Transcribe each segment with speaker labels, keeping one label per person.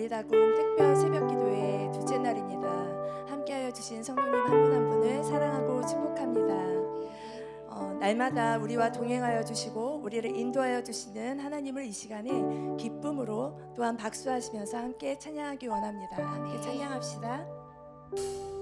Speaker 1: 다군 특별 새벽 기도회 둘째 날입니다. 함께하여 주신 성도님 한 분 한 분을 사랑하고 축복합니다. 날마다 우리와 동행하여 주시고 우리를 인도하여 주시는 하나님을 이 시간에 기쁨으로 또한 박수하시면서 함께 찬양하기 원합니다. 함께 찬양합시다.
Speaker 2: 한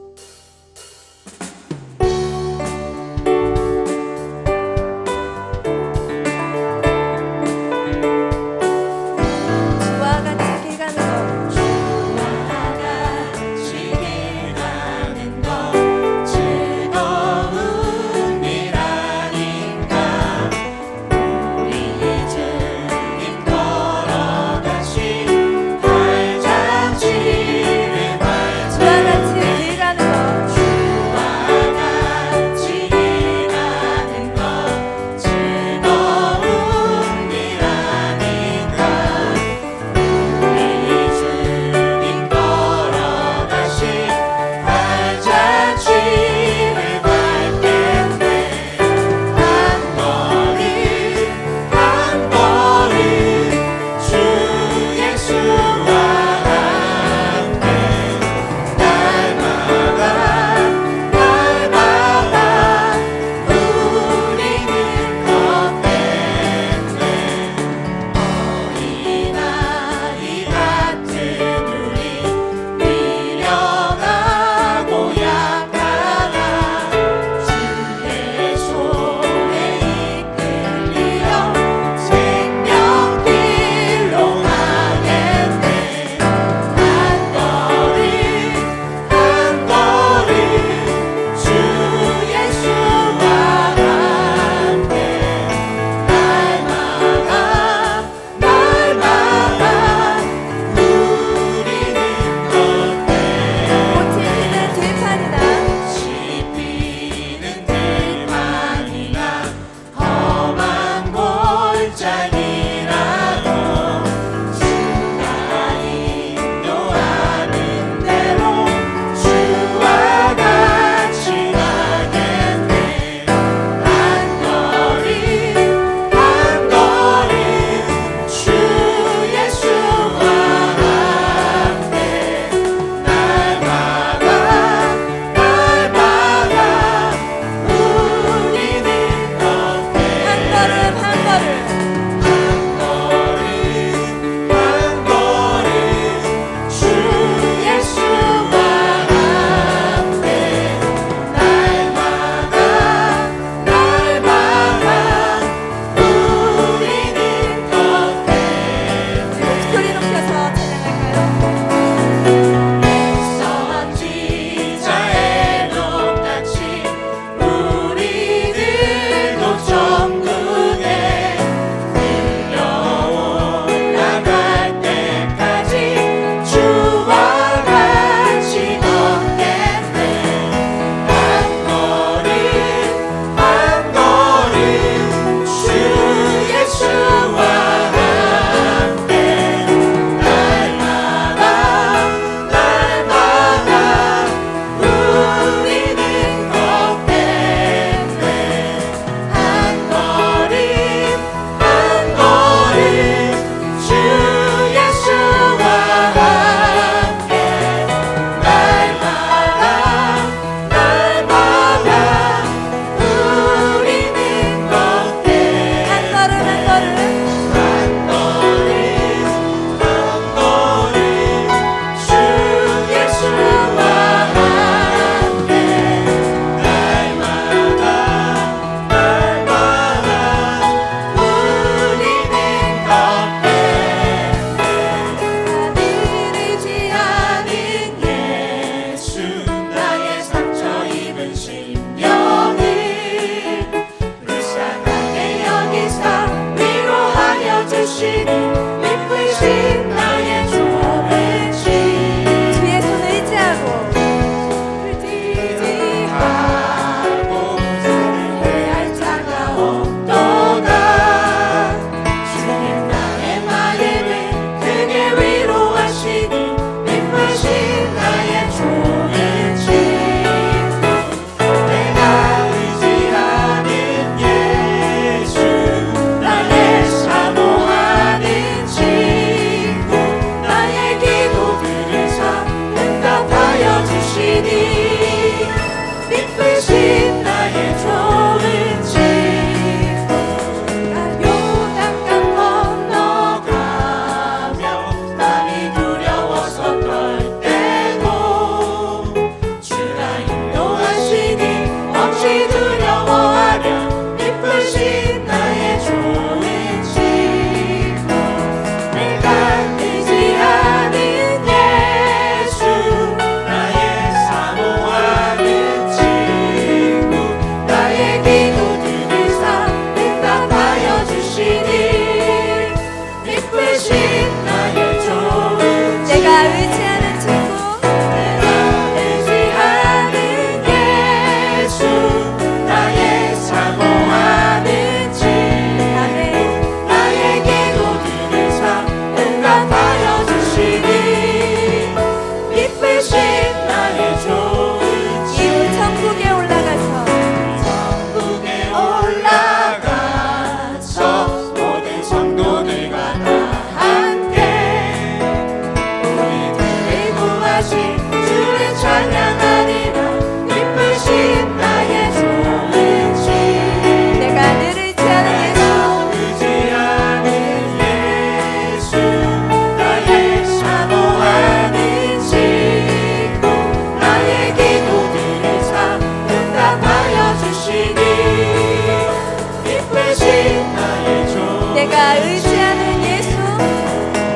Speaker 1: 의지하는 예수,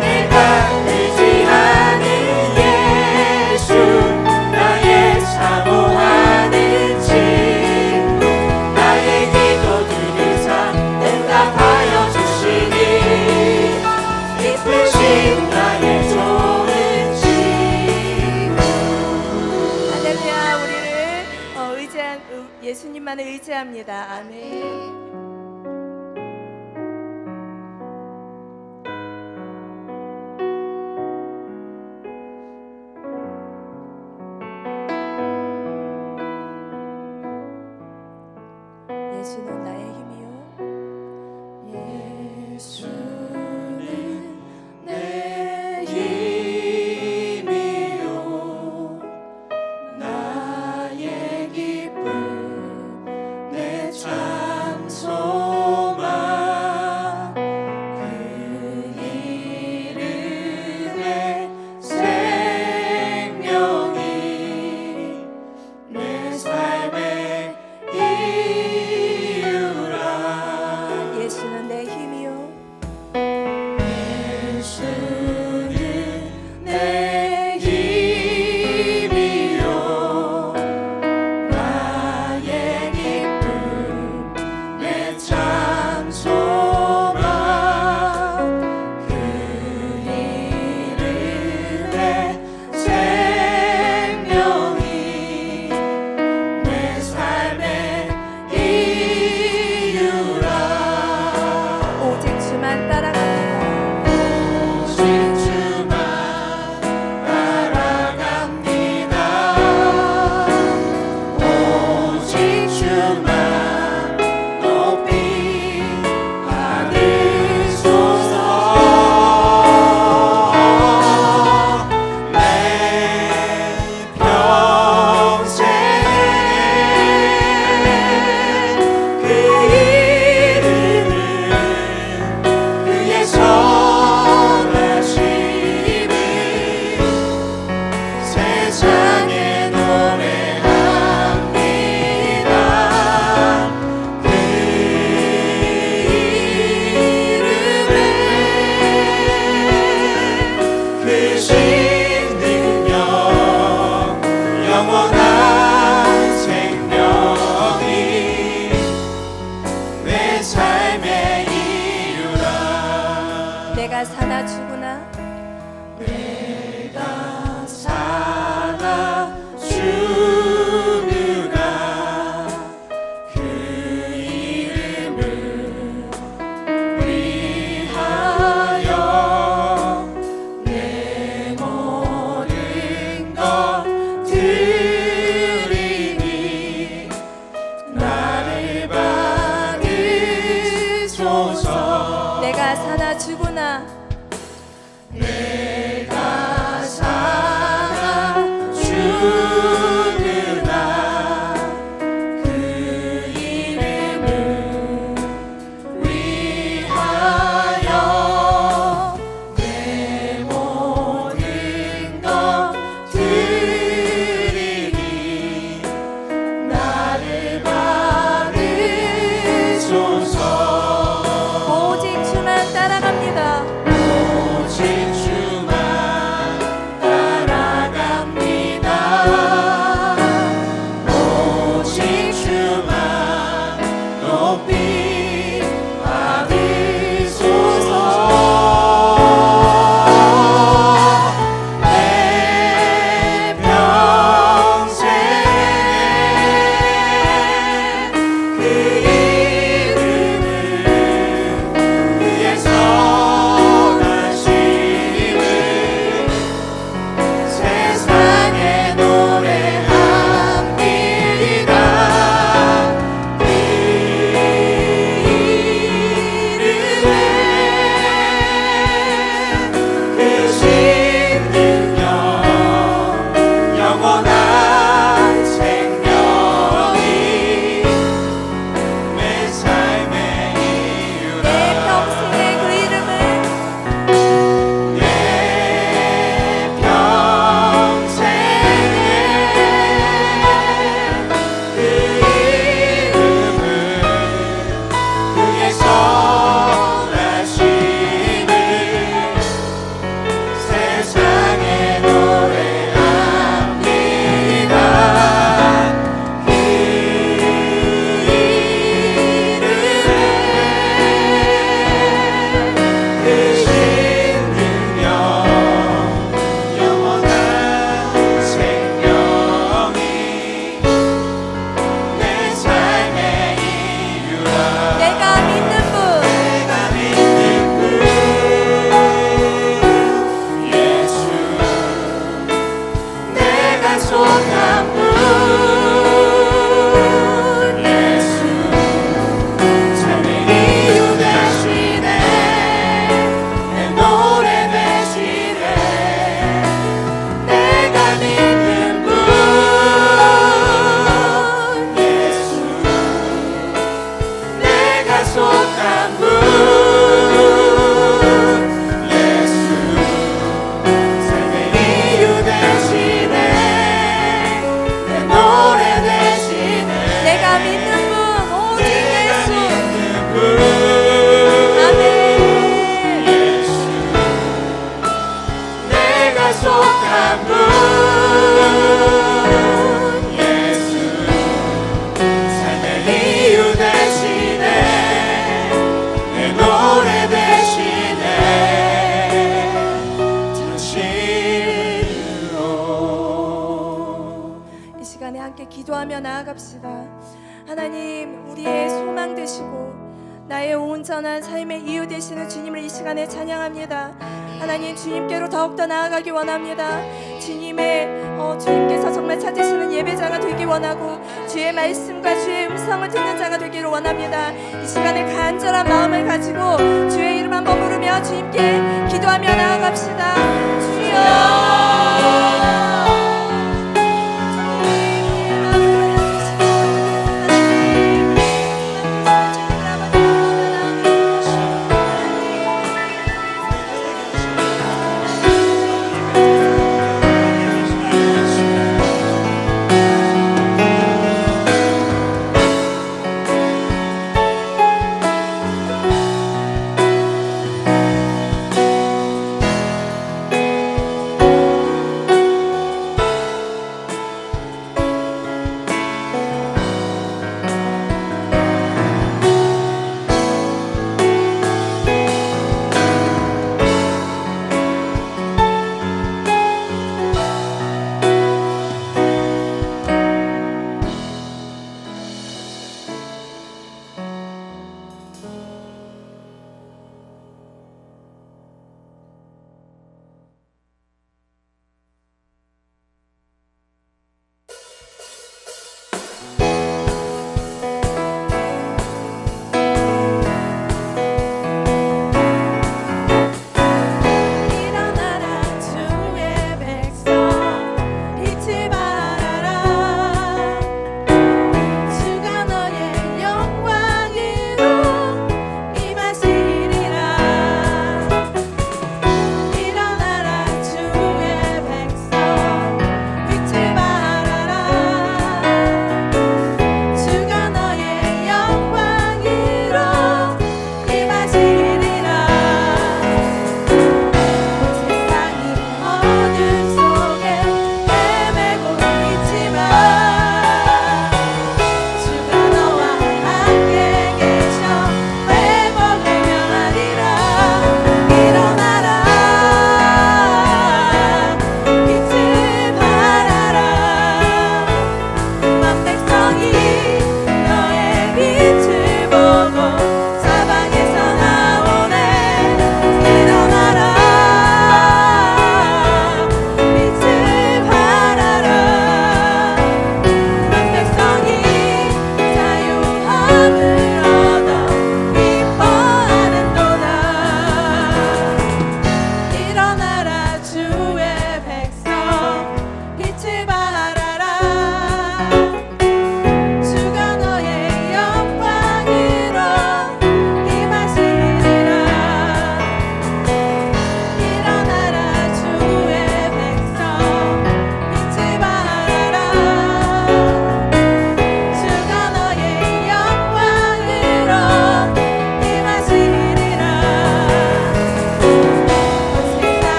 Speaker 2: 내가 의지하는 예수, 나의 사모하는 친구, 나의 기도들을 다 응답하여 주시니 기쁘신 나의 좋은 친구.
Speaker 1: 할렐루야. 우리를 예수님만을 의지합니다. 아멘. 예수는 나의 힘이요. 예수는 내
Speaker 2: 힘이요 나의 기쁨 내 참 소망 그 이름의 생명이 내 삶의 이유라.
Speaker 1: 예수는 내 힘이요.
Speaker 2: 예수는 내 힘이요 나의 기쁨 내 참 소망 그 이름의 생명이 내 삶의 이유라.
Speaker 1: 오직 주만 따라갑니다.
Speaker 2: 오직 주만 따라갑니다. 오직 주만 높이 받으소서. 내 평생 그 이름을 그의 선하심을 세상에 노래합니다. 그 이름에 크신 능력 영원한 생명이 내 삶의 이유라.
Speaker 1: 내가 사나 죽으나
Speaker 2: 내가 사나 죽으나 그 이름을 위하여 내 모든 것 드리니 나를 받으소서.
Speaker 1: 내가 사나 죽으나
Speaker 2: 내가 사나 죽으나 그 이름을 위하여 내 모든 것 드리니 나를 받으소서.
Speaker 1: 오직 주만 따라갑니다.
Speaker 2: 오직 주만
Speaker 1: 나아갑시다. 하나님, 우리의 소망 되시고 나의 온전한 삶의 이유 되시는 주님을 이 시간에 찬양합니다. 하나님, 주님께로 더욱더 나아가기 원합니다. 주님께서 정말 찾으시는 예배자가 되기 원하고 주의 말씀과 주의 음성을 듣는 자가 되기를 원합니다. 이 시간에 간절한 마음을 가지고 주의 이름 한번 부르며 주님께 기도하며 나아갑시다. 주여,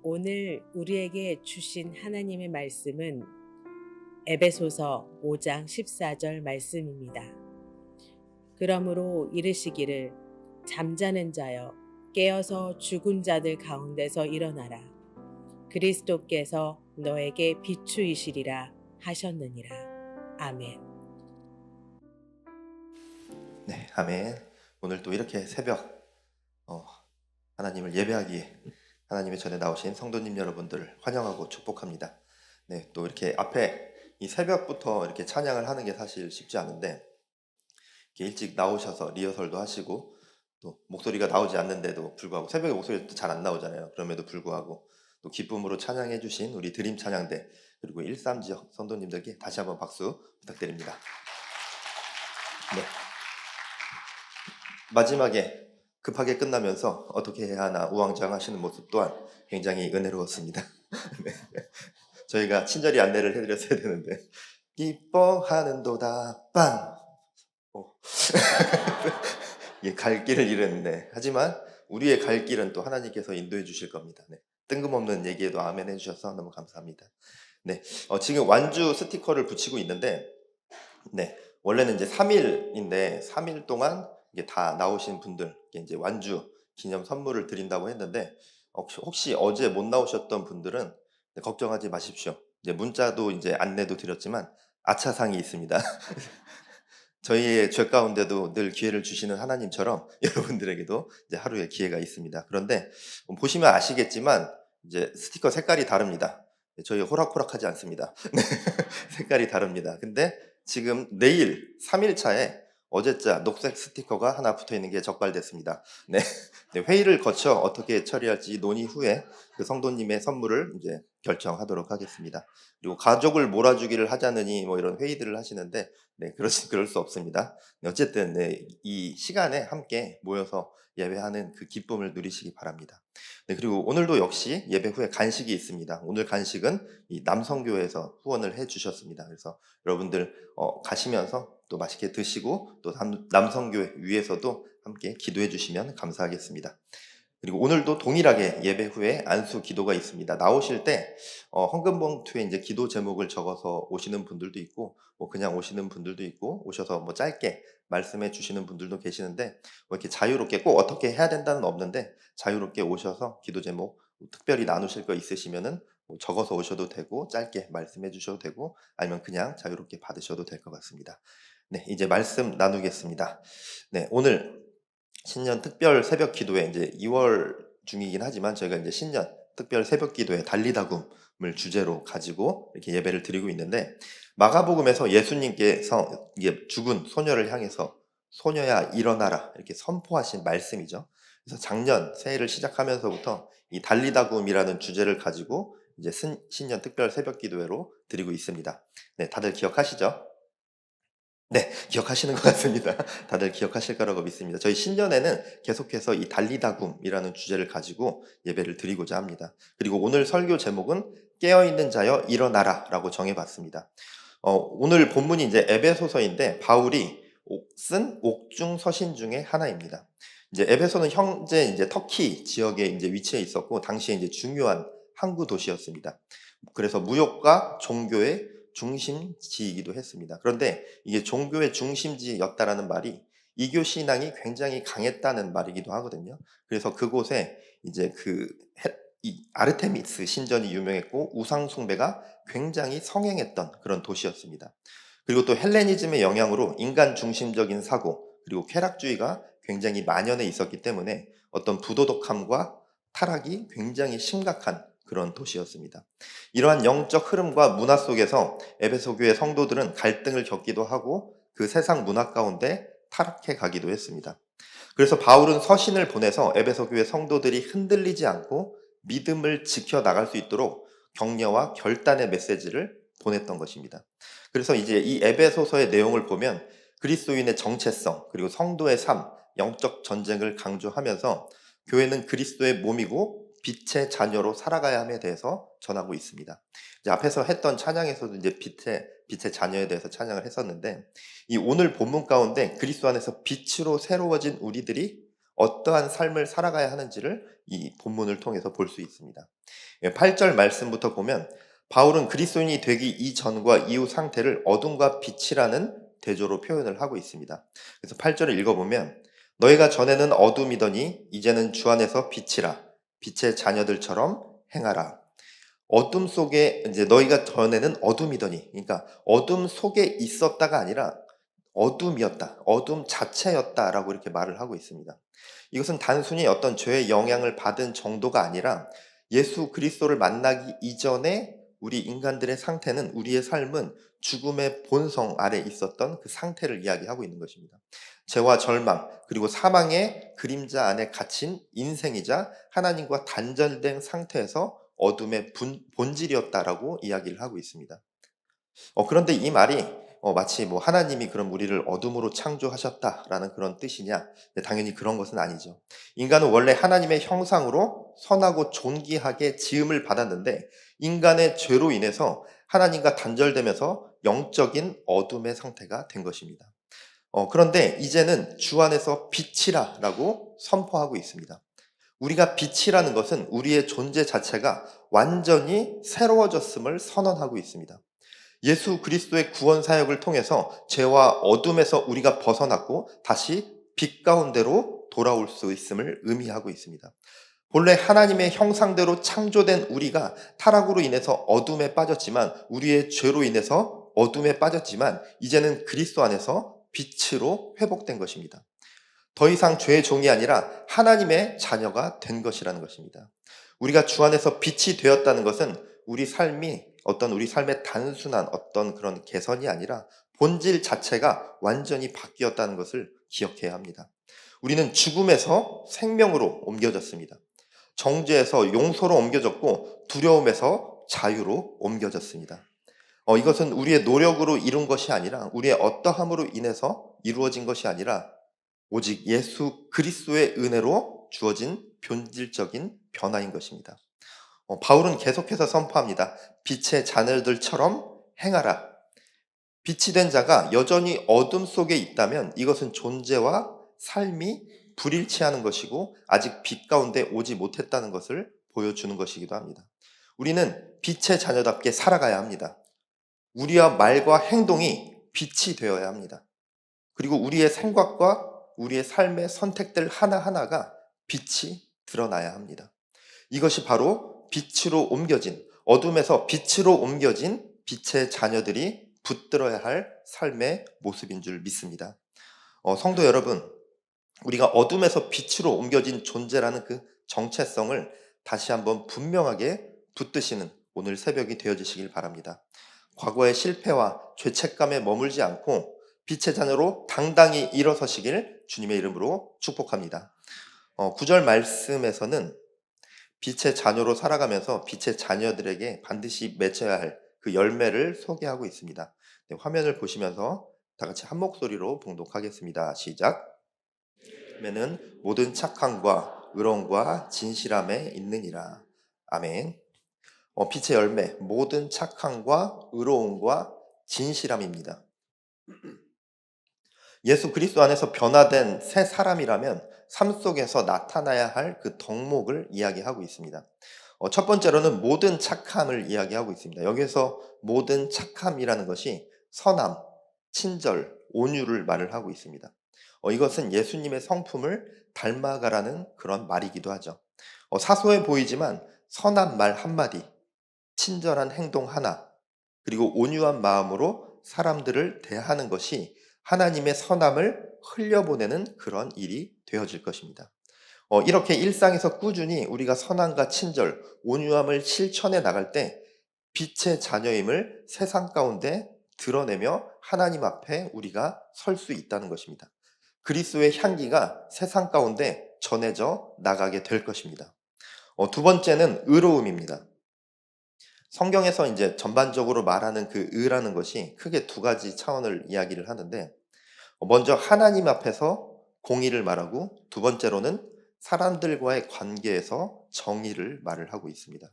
Speaker 3: 오늘 우리에게 주신 하나님의 말씀은 에베소서 5장 14절 말씀입니다. 그러므로 이르시기를 잠자는 자여 깨어서 죽은 자들 가운데서 일어나라. 그리스도께서 너에게 비추이시리라 하셨느니라. 아멘.
Speaker 2: 네, 아멘. 오늘 또 이렇게 새벽 하나님을 예배하기 하나님의 전에 나오신 성도님 여러분들을 환영하고 축복합니다. 네, 또 이렇게 앞에 이 새벽부터 이렇게 찬양을 하는 게 사실 쉽지 않은데 이렇게 일찍 나오셔서 리허설도 하시고 또 목소리가 나오지 않는데도 불구하고 새벽에 목소리가 잘 안 나오잖아요. 그럼에도 불구하고 또 기쁨으로 찬양해 주신 우리 드림 찬양대 그리고 13지역 성도님들께 다시 한번 박수 부탁드립니다. 네. 마지막에 급하게 끝나면서 어떻게 해야 하나 우왕좌왕하시는 모습 또한 굉장히 은혜로웠습니다. 네. 저희가 친절히 안내를 해드렸어야 되는데 기뻐하는도다 빵. 예, 갈 길을 잃었네. 하지만 우리의 갈 길은 또 하나님께서 인도해 주실 겁니다. 네. 뜬금없는 얘기에도 아멘 해주셔서 너무 감사합니다. 네, 지금 완주 스티커를 붙이고 있는데, 네, 원래는 이제 3일인데 3일 동안 이게 다 나오신 분들 이제 완주 기념 선물을 드린다고 했는데 혹시 어제 못 나오셨던 분들은 걱정하지 마십시오. 이제 문자도 이제 안내도 드렸지만 아차상이 있습니다. 저희의 죄 가운데도 늘 기회를 주시는 하나님처럼 여러분들에게도 이제 하루에 기회가 있습니다. 그런데 보시면 아시겠지만 이제 스티커 색깔이 다릅니다. 저희 호락호락하지 않습니다. 색깔이 다릅니다. 근데 지금 내일 3일차에 어제자 녹색 스티커가 하나 붙어 있는 게 적발됐습니다. 네. 회의를 거쳐 어떻게 처리할지 논의 후에 그 성도님의 선물을 이제 결정하도록 하겠습니다. 그리고 가족을 몰아주기를 하자느니 뭐 이런 회의들을 하시는데 네, 그럴 수 없습니다. 어쨌든 네, 이 시간에 함께 모여서 예배하는 그 기쁨을 누리시기 바랍니다. 네, 그리고 오늘도 역시 예배 후에 간식이 있습니다. 오늘 간식은 이 남성교회에서 후원을 해주셨습니다. 그래서 여러분들 가시면서 또 맛있게 드시고 또 남성교회 위에서도 함께 기도해 주시면 감사하겠습니다. 그리고 오늘도 동일하게 예배 후에 안수 기도가 있습니다. 나오실 때 헌금 봉투에 이제 기도 제목을 적어서 오시는 분들도 있고 뭐 그냥 오시는 분들도 있고 오셔서 뭐 짧게 말씀해 주시는 분들도 계시는데 뭐 이렇게 자유롭게 꼭 어떻게 해야 된다는 없는데 자유롭게 오셔서 기도 제목 특별히 나누실 거 있으시면은 뭐 적어서 오셔도 되고 짧게 말씀해 주셔도 되고 아니면 그냥 자유롭게 받으셔도 될 것 같습니다. 네, 이제 말씀 나누겠습니다. 네, 오늘 신년 특별 새벽 기도회 이제 2월 중이긴 하지만 저희가 이제 신년 특별 새벽 기도회 달리다굼을 주제로 가지고 이렇게 예배를 드리고 있는데 마가복음에서 예수님께서 이게 죽은 소녀를 향해서 소녀야 일어나라 이렇게 선포하신 말씀이죠. 그래서 작년 새해를 시작하면서부터 이 달리다굼이라는 주제를 가지고 이제 신년 특별 새벽 기도회로 드리고 있습니다. 네, 다들 기억하시죠? 네, 기억하시는 것 같습니다. 다들 기억하실 거라고 믿습니다. 저희 신년에는 계속해서 이 달리다굼이라는 주제를 가지고 예배를 드리고자 합니다. 그리고 오늘 설교 제목은 깨어있는 자여 일어나라 라고 정해봤습니다. 오늘 본문이 이제 에베소서인데 바울이 쓴 옥중 서신 중에 하나입니다. 이제 에베소는 현재 이제 터키 지역에 이제 위치해 있었고 당시에 이제 중요한 항구 도시였습니다. 그래서 무역과 종교의 중심지이기도 했습니다. 그런데 이게 종교의 중심지였다라는 말이 이교 신앙이 굉장히 강했다는 말이기도 하거든요. 그래서 그곳에 이제 이 아르테미스 신전이 유명했고 우상 숭배가 굉장히 성행했던 그런 도시였습니다. 그리고 또 헬레니즘의 영향으로 인간 중심적인 사고 그리고 쾌락주의가 굉장히 만연해 있었기 때문에 어떤 부도덕함과 타락이 굉장히 심각한 그런 도시였습니다. 이러한 영적 흐름과 문화 속에서 에베소 교회 성도들은 갈등을 겪기도 하고 그 세상 문화 가운데 타락해 가기도 했습니다. 그래서 바울은 서신을 보내서 에베소 교회 성도들이 흔들리지 않고 믿음을 지켜나갈 수 있도록 격려와 결단의 메시지를 보냈던 것입니다. 그래서 이제 이 에베소서의 내용을 보면 그리스도인의 정체성 그리고 성도의 삶, 영적 전쟁을 강조하면서 교회는 그리스도의 몸이고 빛의 자녀로 살아가야 함에 대해서 전하고 있습니다. 이제 앞에서 했던 찬양에서도 이제 빛의 자녀에 대해서 찬양을 했었는데 이 오늘 본문 가운데 그리스도 안에서 빛으로 새로워진 우리들이 어떠한 삶을 살아가야 하는지를 이 본문을 통해서 볼 수 있습니다. 8절 말씀부터 보면 바울은 그리스도인이 되기 이전과 이후 상태를 어둠과 빛이라는 대조로 표현을 하고 있습니다. 그래서 8절을 읽어보면 너희가 전에는 어둠이더니 이제는 주 안에서 빛이라 빛의 자녀들처럼 행하라. 어둠 속에 이제 너희가 전에는 어둠이더니 그러니까 어둠 속에 있었다가 아니라 어둠이었다. 어둠 자체였다라고 이렇게 말을 하고 있습니다. 이것은 단순히 어떤 죄의 영향을 받은 정도가 아니라 예수 그리스도를 만나기 이전에 우리 인간들의 상태는, 우리의 삶은 죽음의 본성 아래 있었던 그 상태를 이야기하고 있는 것입니다. 죄와 절망 그리고 사망의 그림자 안에 갇힌 인생이자 하나님과 단절된 상태에서 어둠의 본질이었다라고 이야기를 하고 있습니다. 그런데 이 말이 마치 뭐 하나님이 그럼 우리를 어둠으로 창조하셨다라는 그런 뜻이냐? 네, 당연히 그런 것은 아니죠. 인간은 원래 하나님의 형상으로 선하고 존귀하게 지음을 받았는데, 인간의 죄로 인해서 하나님과 단절되면서 영적인 어둠의 상태가 된 것입니다. 그런데 이제는 주 안에서 빛이라라고 선포하고 있습니다. 우리가 빛이라는 것은 우리의 존재 자체가 완전히 새로워졌음을 선언하고 있습니다. 예수 그리스도의 구원 사역을 통해서 죄와 어둠에서 우리가 벗어났고 다시 빛 가운데로 돌아올 수 있음을 의미하고 있습니다. 본래 하나님의 형상대로 창조된 우리가 타락으로 인해서 어둠에 빠졌지만, 우리의 죄로 인해서 어둠에 빠졌지만, 이제는 그리스도 안에서 빛으로 회복된 것입니다. 더 이상 죄의 종이 아니라 하나님의 자녀가 된 것이라는 것입니다. 우리가 주 안에서 빛이 되었다는 것은 우리 삶의 단순한 어떤 그런 개선이 아니라 본질 자체가 완전히 바뀌었다는 것을 기억해야 합니다. 우리는 죽음에서 생명으로 옮겨졌습니다. 정죄에서 용서로 옮겨졌고 두려움에서 자유로 옮겨졌습니다. 이것은 우리의 노력으로 이룬 것이 아니라, 우리의 어떠함으로 인해서 이루어진 것이 아니라 오직 예수 그리스도의 은혜로 주어진 본질적인 변화인 것입니다. 바울은 계속해서 선포합니다. 빛의 자녀들처럼 행하라. 빛이 된 자가 여전히 어둠 속에 있다면 이것은 존재와 삶이 불일치하는 것이고 아직 빛 가운데 오지 못했다는 것을 보여주는 것이기도 합니다. 우리는 빛의 자녀답게 살아가야 합니다. 우리와 말과 행동이 빛이 되어야 합니다. 그리고 우리의 생각과 우리의 삶의 선택들 하나하나가 빛이 드러나야 합니다. 이것이 바로 빛으로 옮겨진, 어둠에서 빛으로 옮겨진 빛의 자녀들이 붙들어야 할 삶의 모습인 줄 믿습니다. 성도 여러분, 우리가 어둠에서 빛으로 옮겨진 존재라는 그 정체성을 다시 한번 분명하게 붙드시는 오늘 새벽이 되어지시길 바랍니다. 과거의 실패와 죄책감에 머물지 않고 빛의 자녀로 당당히 일어서시길 주님의 이름으로 축복합니다. 9절 말씀에서는 빛의 자녀로 살아가면서 빛의 자녀들에게 반드시 맺어야 할 그 열매를 소개하고 있습니다. 네, 화면을 보시면서 다 같이 한 목소리로 봉독하겠습니다. 시작. 열매는 모든 착함과 의로움과 진실함에 있느니라. 아멘. 빛의 열매, 모든 착함과 의로움과 진실함입니다. 예수 그리스도 안에서 변화된 새 사람이라면 삶 속에서 나타나야 할 그 덕목을 이야기하고 있습니다. 첫 번째로는 모든 착함을 이야기하고 있습니다. 여기서 모든 착함이라는 것이 선함, 친절, 온유를 말을 하고 있습니다. 이것은 예수님의 성품을 닮아가라는 그런 말이기도 하죠. 사소해 보이지만 선한 말 한마디, 친절한 행동 하나, 그리고 온유한 마음으로 사람들을 대하는 것이 하나님의 선함을 흘려보내는 그런 일이 되어질 것입니다. 이렇게 일상에서 꾸준히 우리가 선함과 친절, 온유함을 실천해 나갈 때 빛의 자녀임을 세상 가운데 드러내며 하나님 앞에 우리가 설 수 있다는 것입니다. 그리스도의 향기가 세상 가운데 전해져 나가게 될 것입니다. 두 번째는 의로움입니다. 성경에서 이제 전반적으로 말하는 그 의라는 것이 크게 두 가지 차원을 이야기를 하는데, 먼저 하나님 앞에서 공의를 말하고, 두 번째로는 사람들과의 관계에서 정의를 말을 하고 있습니다.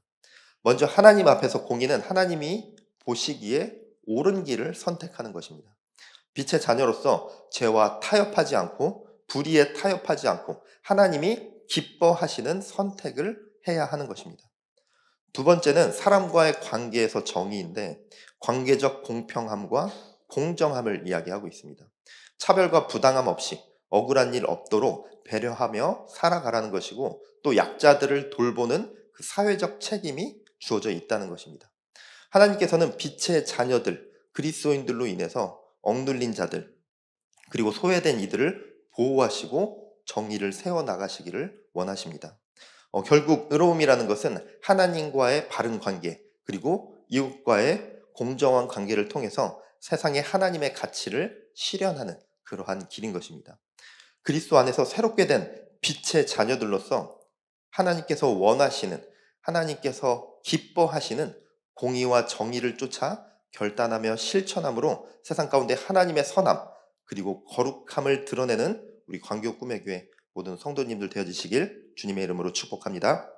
Speaker 2: 먼저 하나님 앞에서 공의는 하나님이 보시기에 옳은 길을 선택하는 것입니다. 빛의 자녀로서 죄와 타협하지 않고 불의에 타협하지 않고 하나님이 기뻐하시는 선택을 해야 하는 것입니다. 두 번째는 사람과의 관계에서 정의인데, 관계적 공평함과 공정함을 이야기하고 있습니다. 차별과 부당함 없이 억울한 일 없도록 배려하며 살아가라는 것이고, 또 약자들을 돌보는 그 사회적 책임이 주어져 있다는 것입니다. 하나님께서는 빛의 자녀들, 그리스도인들로 인해서 억눌린 자들, 그리고 소외된 이들을 보호하시고 정의를 세워나가시기를 원하십니다. 결국 의로움이라는 것은 하나님과의 바른 관계, 그리고 이웃과의 공정한 관계를 통해서 세상에 하나님의 가치를 실현하는 그러한 길인 것입니다. 그리스도 안에서 새롭게 된 빛의 자녀들로서 하나님께서 원하시는, 하나님께서 기뻐하시는 공의와 정의를 쫓아 결단하며 실천함으로 세상 가운데 하나님의 선함 그리고 거룩함을 드러내는 우리 광교 꿈의 교회 모든 성도님들 되어지시길 주님의 이름으로 축복합니다.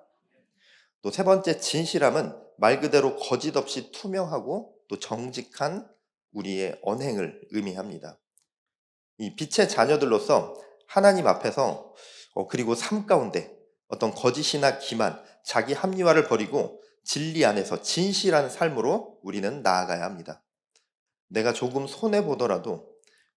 Speaker 2: 또 세 번째, 진실함은 말 그대로 거짓 없이 투명하고 또 정직한 우리의 언행을 의미합니다. 이 빛의 자녀들로서 하나님 앞에서 그리고 삶 가운데 어떤 거짓이나 기만, 자기 합리화를 버리고 진리 안에서 진실한 삶으로 우리는 나아가야 합니다. 내가 조금 손해보더라도,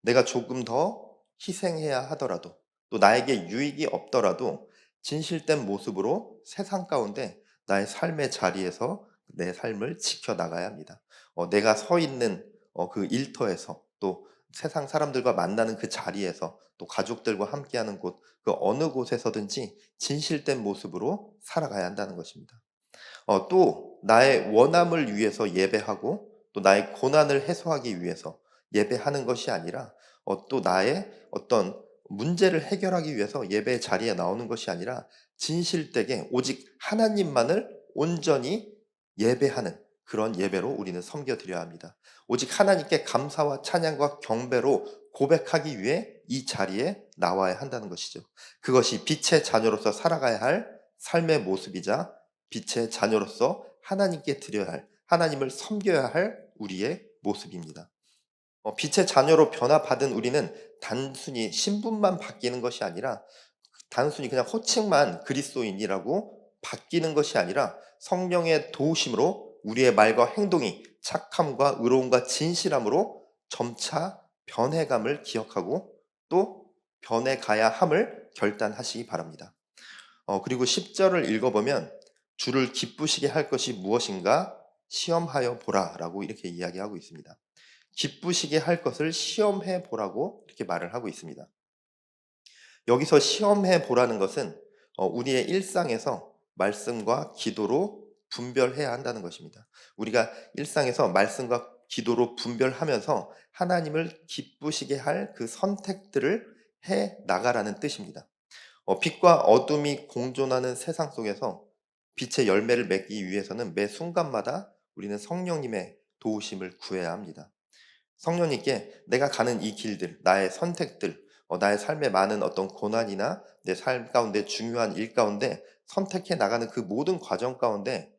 Speaker 2: 내가 조금 더 희생해야 하더라도, 또 나에게 유익이 없더라도 진실된 모습으로 세상 가운데 나의 삶의 자리에서 내 삶을 지켜나가야 합니다. 내가 서 있는 그 일터에서, 또 세상 사람들과 만나는 그 자리에서, 또 가족들과 함께하는 곳, 그 어느 곳에서든지 진실된 모습으로 살아가야 한다는 것입니다. 또 나의 원함을 위해서 예배하고 또 나의 고난을 해소하기 위해서 예배하는 것이 아니라 또 나의 어떤 문제를 해결하기 위해서 예배 자리에 나오는 것이 아니라 진실되게 오직 하나님만을 온전히 예배하는 그런 예배로 우리는 섬겨드려야 합니다. 오직 하나님께 감사와 찬양과 경배로 고백하기 위해 이 자리에 나와야 한다는 것이죠. 그것이 빛의 자녀로서 살아가야 할 삶의 모습이자 빛의 자녀로서 하나님께 드려야 할, 하나님을 섬겨야 할 우리의 모습입니다. 빛의 자녀로 변화받은 우리는 단순히 신분만 바뀌는 것이 아니라 단순히 그냥 호칭만 그리스도인이라고 바뀌는 것이 아니라 성령의 도우심으로 우리의 말과 행동이 착함과 의로움과 진실함으로 점차 변해감을 기억하고 또 변해가야 함을 결단하시기 바랍니다. 그리고 10절을 읽어보면 주를 기쁘시게 할 것이 무엇인가 시험하여 보라라고 이렇게 이야기하고 있습니다. 기쁘시게 할 것을 시험해 보라고 이렇게 말을 하고 있습니다. 여기서 시험해 보라는 것은 우리의 일상에서 말씀과 기도로 분별해야 한다는 것입니다. 우리가 일상에서 말씀과 기도로 분별하면서 하나님을 기쁘시게 할 그 선택들을 해 나가라는 뜻입니다. 빛과 어둠이 공존하는 세상 속에서 빛의 열매를 맺기 위해서는 매 순간마다 우리는 성령님의 도우심을 구해야 합니다. 성령님께 내가 가는 이 길들, 나의 선택들, 나의 삶에 많은 어떤 고난이나 내 삶 가운데 중요한 일 가운데 선택해 나가는 그 모든 과정 가운데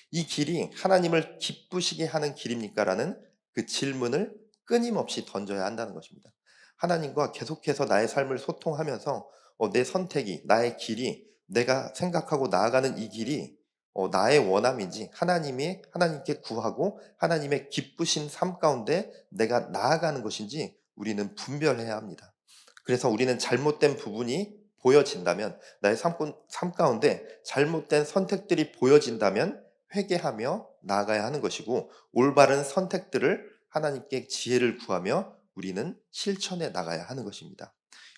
Speaker 2: 이 길이 하나님을 기쁘시게 하는 길입니까? 라는 그 질문을 끊임없이 던져야 한다는 것입니다. 하나님과 계속해서 나의 삶을 소통하면서 내 선택이, 나의 길이, 내가 생각하고 나아가는 이 길이 나의 원함인지 하나님께 구하고 하나님의 기쁘신 삶 가운데 내가 나아가는 것인지 우리는 분별해야 합니다. 그래서 우리는 잘못된 부분이 보여진다면, 나의 삶 가운데 잘못된 선택들이 보여진다면 회개하며 나아가야 하는 것이고, 올바른 선택들을 하나님께 지혜를 구하며 우리는 실천해 나가야 하는 것입니다.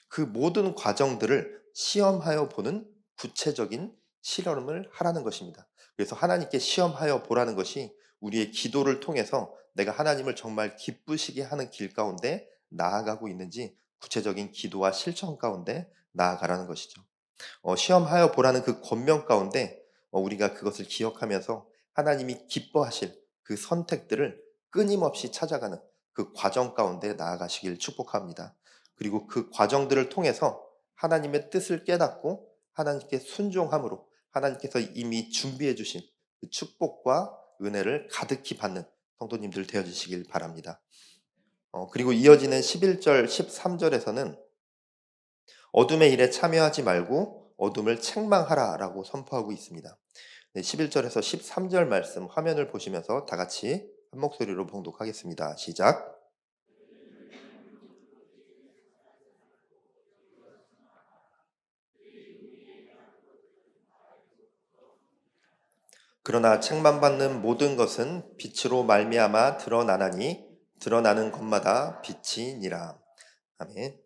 Speaker 2: 그 모든 과정들을 시험하여 보는 구체적인 실험을 하라는 것입니다. 그래서 하나님께 시험하여 보라는 것이 우리의 기도를 통해서 내가 하나님을 정말 기쁘시게 하는 길 가운데 나아가고 있는지 구체적인 기도와 실천 가운데 나아가라는 것이죠. 시험하여 보라는 그 권면 가운데 우리가 그것을 기억하면서 하나님이 기뻐하실 그 선택들을 끊임없이 찾아가는 그 과정 가운데 나아가시길 축복합니다. 그리고 그 과정들을 통해서 하나님의 뜻을 깨닫고 하나님께 순종함으로 하나님께서 이미 준비해 주신 그 축복과 은혜를 가득히 받는 성도님들 되어주시길 바랍니다. 그리고 이어지는 11절, 13절에서는 어둠의 일에 참여하지 말고 어둠을 책망하라 라고 선포하고 있습니다. 11절에서 13절 말씀 화면을 보시면서 다 같이 한 목소리로 봉독하겠습니다. 시작. 그러나 책망받는 모든 것은 빛으로 말미암아 드러나나니 드러나는 것마다 빛이니라. 아멘.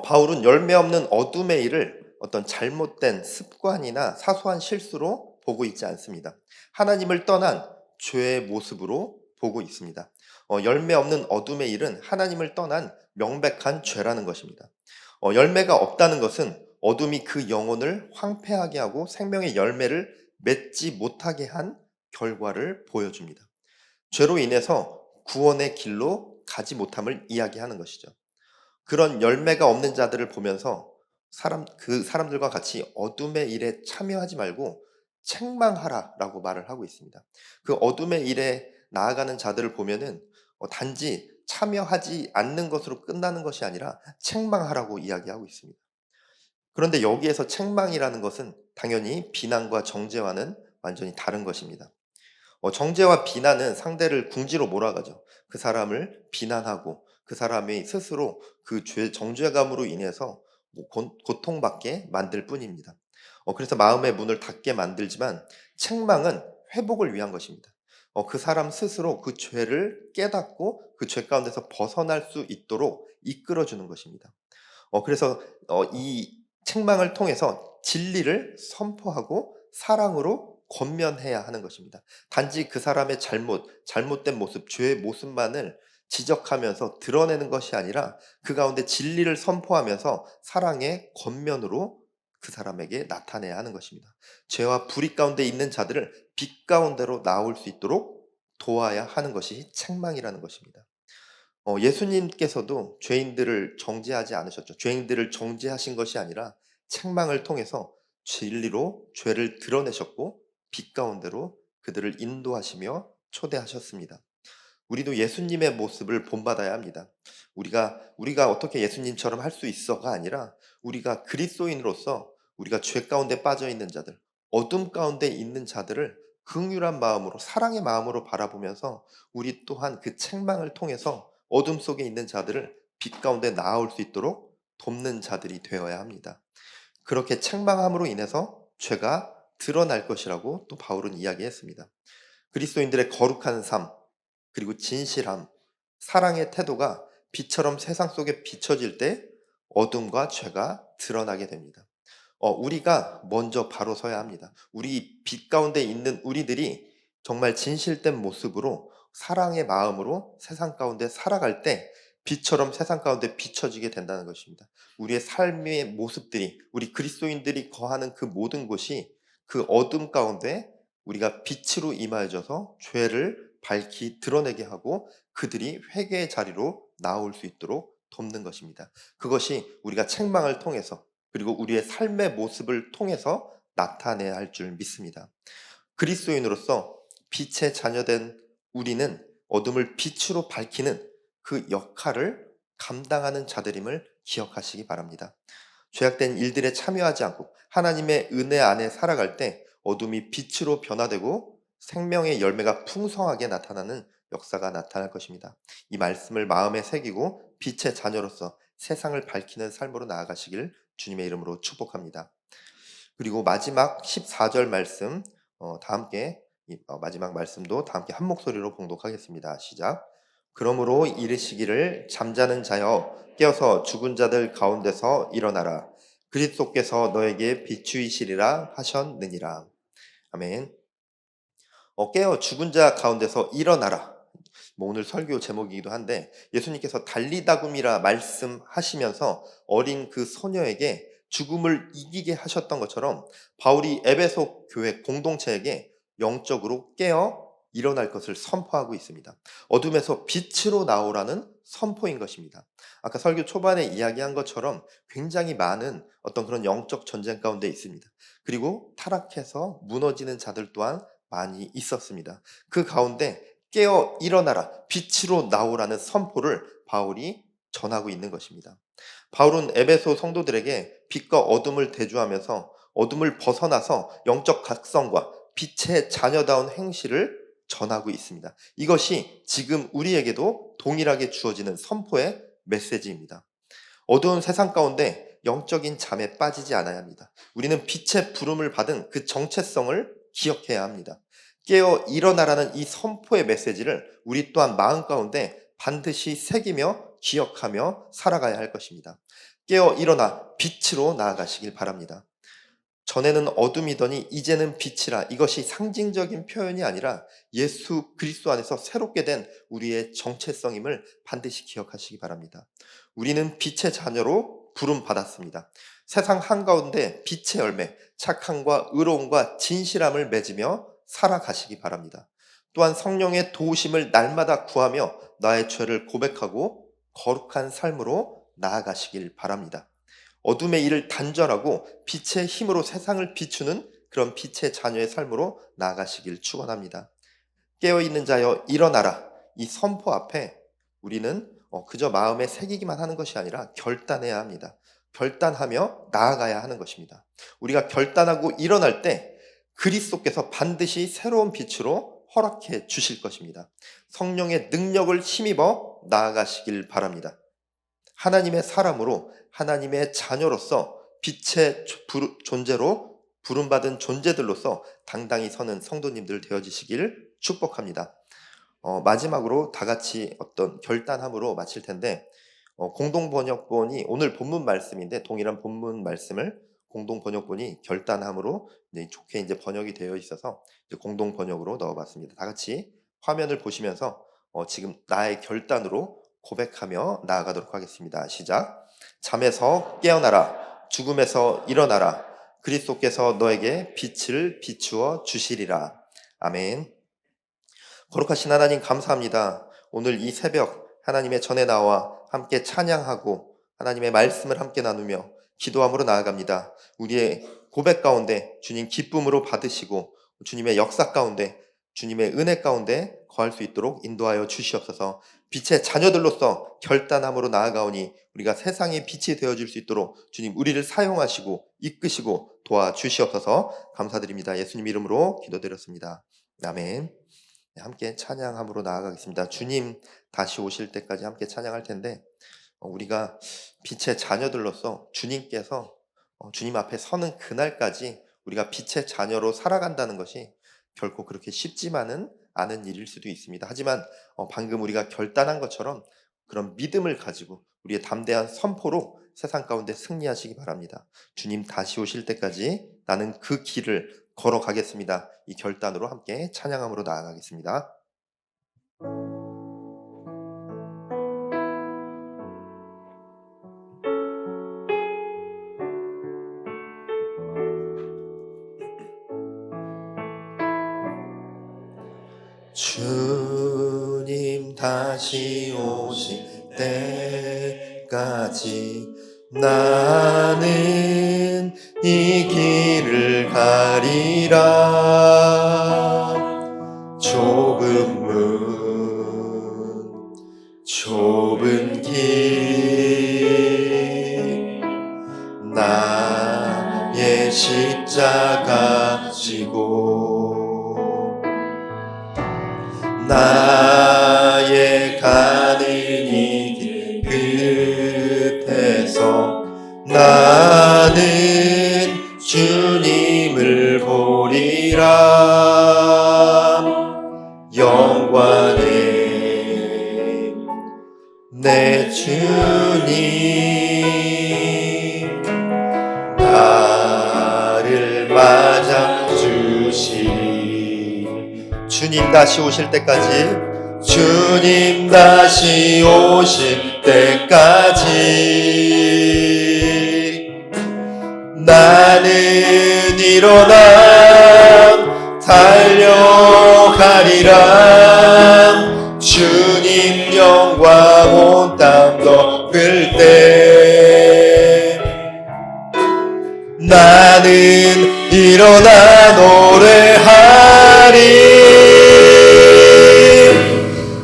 Speaker 2: 바울은 열매 없는 어둠의 일을 어떤 잘못된 습관이나 사소한 실수로 보고 있지 않습니다. 하나님을 떠난 죄의 모습으로 보고 있습니다. 열매 없는 어둠의 일은 하나님을 떠난 명백한 죄라는 것입니다. 열매가 없다는 것은 어둠이 그 영혼을 황폐하게 하고 생명의 열매를 맺지 못하게 한 결과를 보여줍니다. 죄로 인해서 구원의 길로 가지 못함을 이야기하는 것이죠. 그런 열매가 없는 자들을 보면서 그 사람들과 같이 어둠의 일에 참여하지 말고 책망하라라고 말을 하고 있습니다. 그 어둠의 일에 나아가는 자들을 보면은 단지 참여하지 않는 것으로 끝나는 것이 아니라 책망하라고 이야기하고 있습니다. 그런데 여기에서 책망이라는 것은 당연히 비난과 정죄와는 완전히 다른 것입니다. 정죄와 비난은 상대를 궁지로 몰아가죠. 그 사람을 비난하고 그 사람이 스스로 그 정죄감으로 인해서 고통받게 만들 뿐입니다. 그래서 마음의 문을 닫게 만들지만 책망은 회복을 위한 것입니다. 그 사람 스스로 그 죄를 깨닫고 그 죄 가운데서 벗어날 수 있도록 이끌어주는 것입니다. 그래서 이 책망을 통해서 진리를 선포하고 사랑으로 권면해야 하는 것입니다. 단지 그 사람의 잘못된 모습, 죄의 모습만을 지적하면서 드러내는 것이 아니라 그 가운데 진리를 선포하면서 사랑의 권면으로 그 사람에게 나타내야 하는 것입니다. 죄와 불의 가운데 있는 자들을 빛 가운데로 나올 수 있도록 도와야 하는 것이 책망이라는 것입니다. 예수님께서도 죄인들을 정죄하지 않으셨죠. 죄인들을 정죄하신 것이 아니라 책망을 통해서 진리로 죄를 드러내셨고 빛 가운데로 그들을 인도하시며 초대하셨습니다. 우리도 예수님의 모습을 본받아야 합니다. 우리가 어떻게 예수님처럼 할 수 있어가 아니라 우리가 그리스도인으로서 우리가 죄 가운데 빠져 있는 자들, 어둠 가운데 있는 자들을 긍휼한 마음으로 사랑의 마음으로 바라보면서 우리 또한 그 책망을 통해서 어둠 속에 있는 자들을 빛 가운데 나아올 수 있도록 돕는 자들이 되어야 합니다. 그렇게 책망함으로 인해서 죄가 드러날 것이라고 또 바울은 이야기했습니다. 그리스도인들의 거룩한 삶, 그리고 진실함, 사랑의 태도가 빛처럼 세상 속에 비춰질 때 어둠과 죄가 드러나게 됩니다. 우리가 먼저 바로 서야 합니다. 우리 빛 가운데 있는 우리들이 정말 진실된 모습으로 사랑의 마음으로 세상 가운데 살아갈 때 빛처럼 세상 가운데 비춰지게 된다는 것입니다. 우리의 삶의 모습들이, 우리 그리스도인들이 거하는 그 모든 곳이 그 어둠 가운데 우리가 빛으로 임하여져서 죄를 밝히 드러내게 하고 그들이 회개의 자리로 나올 수 있도록 돕는 것입니다. 그것이 우리가 책망을 통해서 그리고 우리의 삶의 모습을 통해서 나타내야 할 줄 믿습니다. 그리스도인으로서 빛의 자녀된 우리는 어둠을 빛으로 밝히는 그 역할을 감당하는 자들임을 기억하시기 바랍니다. 죄악된 일들에 참여하지 않고 하나님의 은혜 안에 살아갈 때 어둠이 빛으로 변화되고 생명의 열매가 풍성하게 나타나는 역사가 나타날 것입니다. 이 말씀을 마음에 새기고 빛의 자녀로서 세상을 밝히는 삶으로 나아가시길 주님의 이름으로 축복합니다. 그리고 마지막 14절 말씀 마지막 말씀도 다 함께 한 목소리로 봉독하겠습니다. 시작. 그러므로 이르시기를 잠자는 자여 깨어서 죽은 자들 가운데서 일어나라. 그리스도께서 너에게 비추이시리라 하셨느니라. 아멘. 깨어 죽은 자 가운데서 일어나라. 오늘 설교 제목이기도 한데 예수님께서 달리다굼이라 말씀하시면서 어린 그 소녀에게 죽음을 이기게 하셨던 것처럼 바울이 에베소 교회 공동체에게 영적으로 깨어 일어날 것을 선포하고 있습니다. 어둠에서 빛으로 나오라는 선포인 것입니다. 아까 설교 초반에 이야기한 것처럼 굉장히 많은 어떤 그런 영적 전쟁 가운데 있습니다. 그리고 타락해서 무너지는 자들 또한 많이 있었습니다. 그 가운데 깨어 일어나라, 빛으로 나오라는 선포를 바울이 전하고 있는 것입니다. 바울은 에베소 성도들에게 빛과 어둠을 대조하면서 어둠을 벗어나서 영적 각성과 빛의 자녀다운 행실을 전하고 있습니다. 이것이 지금 우리에게도 동일하게 주어지는 선포의 메시지입니다. 어두운 세상 가운데 영적인 잠에 빠지지 않아야 합니다. 우리는 빛의 부름을 받은 그 정체성을 기억해야 합니다. 깨어 일어나라는 이 선포의 메시지를 우리 또한 마음 가운데 반드시 새기며 기억하며 살아가야 할 것입니다. 깨어 일어나 빛으로 나아가시길 바랍니다. 전에는 어둠이더니 이제는 빛이라. 이것이 상징적인 표현이 아니라 예수 그리스도 안에서 새롭게 된 우리의 정체성임을 반드시 기억하시기 바랍니다. 우리는 빛의 자녀로 부름받았습니다. 세상 한가운데 빛의 열매, 착함과 의로움과 진실함을 맺으며 살아가시기 바랍니다. 또한 성령의 도우심을 날마다 구하며 나의 죄를 고백하고 거룩한 삶으로 나아가시길 바랍니다. 어둠의 일을 단절하고 빛의 힘으로 세상을 비추는 그런 빛의 자녀의 삶으로 나아가시길 축원합니다. 깨어있는 자여 일어나라. 이 선포 앞에 우리는 그저 마음에 새기기만 하는 것이 아니라 결단해야 합니다. 결단하며 나아가야 하는 것입니다. 우리가 결단하고 일어날 때 그리스도께서 반드시 새로운 빛으로 허락해 주실 것입니다. 성령의 능력을 힘입어 나아가시길 바랍니다. 하나님의 사람으로, 하나님의 자녀로서 빛의 존재로 부름받은 존재들로서 당당히 서는 성도님들 되어지시길 축복합니다. 마지막으로 다 같이 어떤 결단함으로 마칠 텐데, 공동번역본이 오늘 본문 말씀인데 동일한 본문 말씀을 공동번역본이 결단함으로 좋게 이제 번역이 되어 있어서 이제 공동번역으로 넣어봤습니다. 다 같이 화면을 보시면서 지금 나의 결단으로 고백하며 나아가도록 하겠습니다. 시작. 잠에서 깨어나라. 죽음에서 일어나라. 그리스도께서 너에게 빛을 비추어 주시리라. 아멘. 거룩하신 하나님 감사합니다. 오늘 이 새벽 하나님의 전에 나와 함께 찬양하고 하나님의 말씀을 함께 나누며 기도함으로 나아갑니다. 우리의 고백 가운데 주님 기쁨으로 받으시고 주님의 역사 가운데 주님의 은혜 가운데 거할 수 있도록 인도하여 주시옵소서. 빛의 자녀들로서 결단함으로 나아가오니 우리가 세상의 빛이 되어줄 수 있도록 주님 우리를 사용하시고 이끄시고 도와주시옵소서. 감사드립니다. 예수님 이름으로 기도드렸습니다. 아멘. 함께 찬양함으로 나아가겠습니다. 주님 다시 오실 때까지 함께 찬양할 텐데 우리가 빛의 자녀들로서 주님께서 주님 앞에 서는 그날까지 우리가 빛의 자녀로 살아간다는 것이 결코 그렇게 쉽지만은 않은 일일 수도 있습니다. 하지만 방금 우리가 결단한 것처럼 그런 믿음을 가지고 우리의 담대한 선포로 세상 가운데 승리하시기 바랍니다. 주님 다시 오실 때까지 나는 그 길을 걸어가겠습니다. 이 결단으로 함께 찬양함으로 나아가겠습니다. 주님 다시 오실 때까지 나는 이 길을 가리라. 좁은 문 좁은 길 나의 십자가 지고 나의 가는 이 길 끝에서 나는 주님을 보리라. 영광의 내 주님 나를 맞아주시. 주님 다시 오실 때까지 주님 다시 오실 때까지 나는 일어나 달려가리라. 주님 영광 온 땅 덮을 때 나는 일어나 노래하리.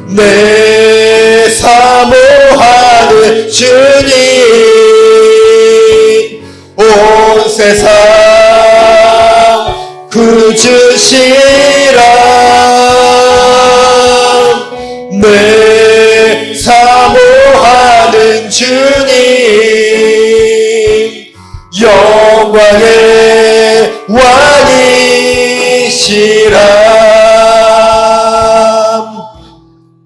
Speaker 2: 내 사모하는 주님 온 세상 구주시라. 내 사모하는 주님 영광의 왕이시라.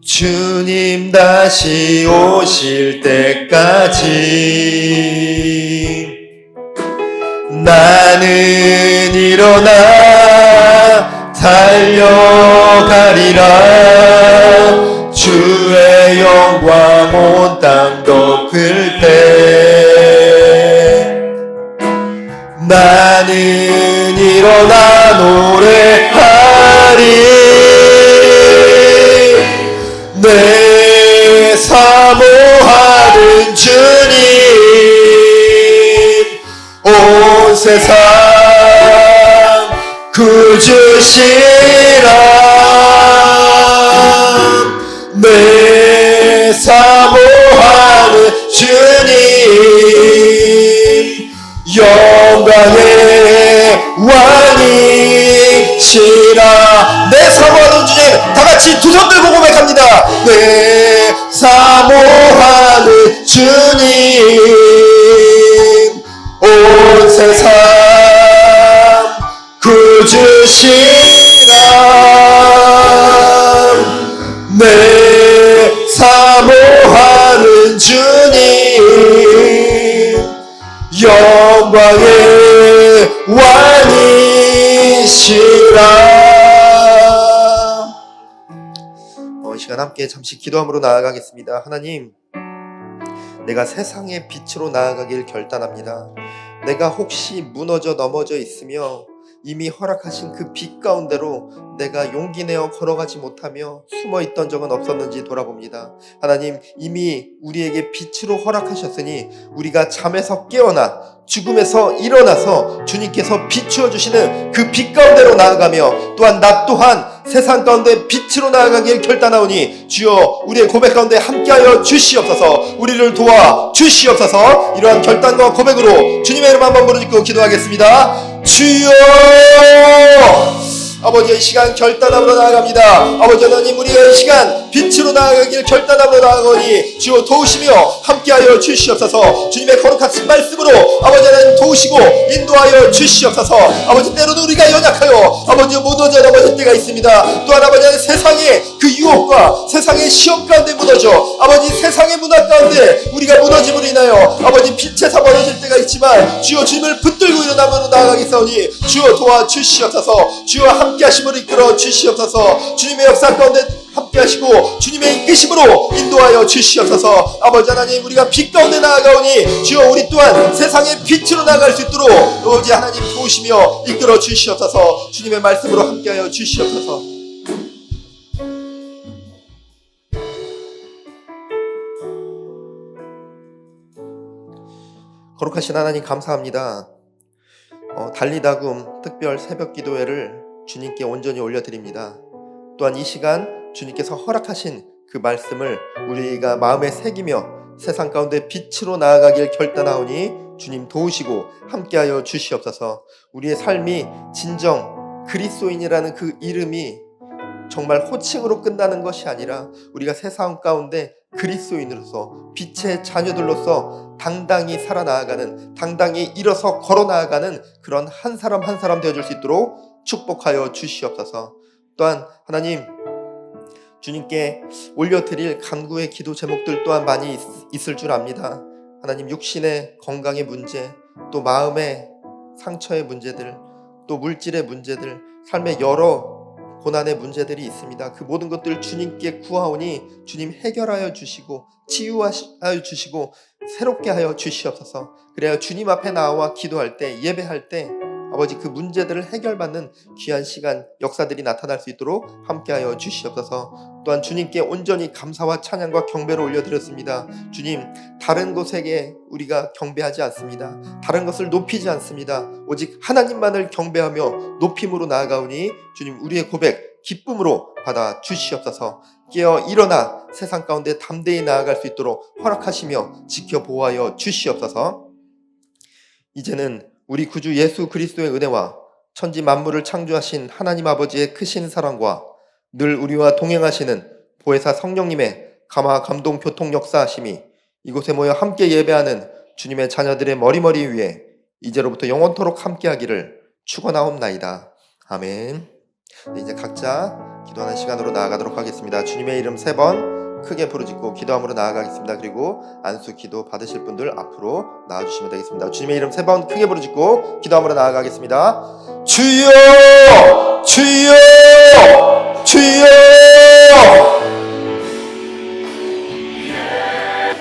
Speaker 2: 주님 다시 오실 때까지 나는 일어나 달려가리라. 주의 영광 온 땅 덮을 때 나는 일어나 노래하리. 내 사모하는 주님 온 세상 구주시라. 내 사모하는 주님 영광의 왕이시라. 내 사모하는 주님 다같이 두 손 들고 고백합니다. 내 사모하는 주님 온 세상 구주시라. 내 사모하는 주님 영광의 왕이시라. 이 시간 함께 잠시 기도함으로 나아가겠습니다. 하나님, 내가 세상의 빛으로 나아가길 결단합니다. 내가 혹시 무너져 넘어져 있으며 이미 허락하신 그 빛 가운데로 내가 용기 내어 걸어가지 못하며 숨어있던 적은 없었는지 돌아봅니다. 하나님, 이미 우리에게 빛으로 허락하셨으니 우리가 잠에서 깨어나 죽음에서 일어나서 주님께서 비추어 주시는 그 빛 가운데로 나아가며 또한 나 또한 세상 가운데 빛으로 나아가길 결단하오니 주여 우리의 고백 가운데 함께하여 주시옵소서. 우리를 도와 주시옵소서. 이러한 결단과 고백으로 주님의 이름 한번 부르짖고 기도하겠습니다. 주여, 아버지, 이 시간 결단함으로 나아갑니다. 아버지 하나님, 우리가 이 시간 빛으로 나아가길 결단함으로 나아가니 주여 도우시며 함께하여 주시옵소서. 주님의 거룩한 말씀으로 아버지 하나님 도우시고 인도하여 주시옵소서. 아버지, 때로는 우리가 연약하여 아버지 무너져 넘어질 때가 있습니다. 또한 아버지 하나님, 세상의 그 유혹과 세상의 시험 가운데 무너져 아버지 세상의 문화 가운데 우리가 무너짐으로 인하여 아버지 빛에서 멀어질 때가 있지만 주여 주님을 붙들고 일어나므로 나아가겠사오니 주여 도와주시옵소서. 주여 함께 하심으로 이끌어 주시옵소서. 주님의 역사 가운데 함께 하시고 주님의 이끄심으로 인도하여 주시옵소서. 아버지 하나님, 우리가 빛 가운데 나아가오니 주여 우리 또한 세상의 빛으로 나아갈 수 있도록 아버지 하나님 도우시며 이끌어 주시옵소서. 주님의 말씀으로 함께하여 주시옵소서. 거룩하신 하나님, 감사합니다. 달리다금 특별 새벽 기도회를 주님께 온전히 올려드립니다. 또한 이 시간 주님께서 허락하신 그 말씀을 우리가 마음에 새기며 세상 가운데 빛으로 나아가길 결단하오니 주님 도우시고 함께하여 주시옵소서. 우리의 삶이 진정 그리스도인이라는 그 이름이 정말 호칭으로 끝나는 것이 아니라 우리가 세상 가운데 그리스도인으로서 빛의 자녀들로서 당당히 살아나아가는, 당당히 일어서 걸어나아가는 그런 한 사람 한 사람 되어줄 수 있도록 축복하여 주시옵소서. 또한 하나님, 주님께 올려드릴 간구의 기도 제목들 또한 많이 있을 줄 압니다. 하나님, 육신의 건강의 문제, 또 마음의 상처의 문제들, 또 물질의 문제들, 삶의 여러 고난의 문제들이 있습니다. 그 모든 것들 주님께 구하오니 주님 해결하여 주시고 치유하여 주시고 새롭게 하여 주시옵소서. 그래야 주님 앞에 나와 기도할 때, 예배할 때 아버지 그 문제들을 해결받는 귀한 시간, 역사들이 나타날 수 있도록 함께하여 주시옵소서. 또한 주님께 온전히 감사와 찬양과 경배를 올려드렸습니다. 주님, 다른 곳에게 우리가 경배하지 않습니다. 다른 것을 높이지 않습니다. 오직 하나님만을 경배하며 높임으로 나아가오니 주님, 우리의 고백 기쁨으로 받아 주시옵소서. 깨어 일어나 세상 가운데 담대히 나아갈 수 있도록 허락하시며 지켜 보호하여 주시옵소서. 이제는 우리 구주 예수 그리스도의 은혜와 천지 만물을 창조하신 하나님 아버지의 크신 사랑과 늘 우리와 동행하시는 보혜사 성령님의 감화 감동 교통 역사하심이 이곳에 모여 함께 예배하는 주님의 자녀들의 머리머리 위에 이제로부터 영원토록 함께하기를 축원하옵나이다. 아멘. 네, 이제 각자 기도하는 시간으로 나아가도록 하겠습니다. 주님의 이름 3번 크게 부르짖고 기도함으로 나아가겠습니다. 그리고 안수 기도 받으실 분들 앞으로 나와주시면 되겠습니다. 주님의 이름 3번 크게 부르짖고 기도함으로 나아가겠습니다. 주여! 주여! 주여!